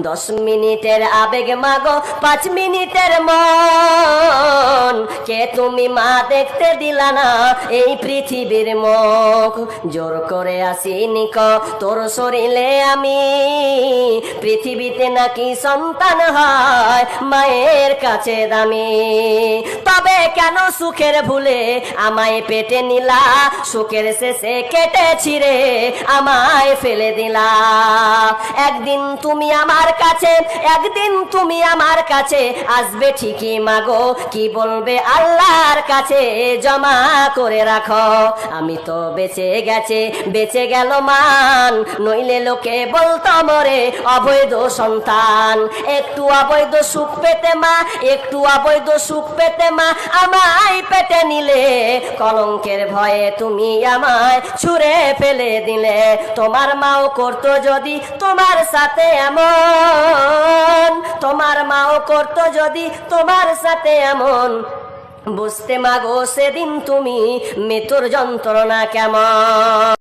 10 মিনিটের আবেগ মাগো 5 মিনিটের মন, কে তুমি মা দেখতে দিলা না এই পৃথিবীর মুখ। জোর করে আসিনি ক তোর শরীরে আমি, পৃথিবীতে নাকি সন্তান হয় মায়ের কাছে দামি। তবে কেন সুখের ভুলে আমায় পেটে নিলা, সুখের শেষে কেটে ছিঁড়ে আমায় ফেলে দিলা। একদিন তুমি আমার কাছে, একদিন তুমি আমার কাছে আসবে ঠিকই মাগো, কি বলবে আল্লাহর কাছে জমা করে রাখো। আমি তো বেঁচে গেছে বেঁচে গেল মান, নইলে লোকে বলতো মরে অবৈধ সন্তান। একটু অবৈধ সুখ পেতে মা, একটু অবৈধ সুখ পেতে মা আমায় পেটে নিলে, কলঙ্কের ভয়ে তুমি আমায় ছুঁড়ে ফেলে দিলে। তোমার মাও করতো যদি তোমার সাথে এমন, তোমার মাও করতো যদি তোমার সাথে এমন, বুঝতে মাগো সেদিন তুমি মৃত্যুর যন্ত্রণা কেমন।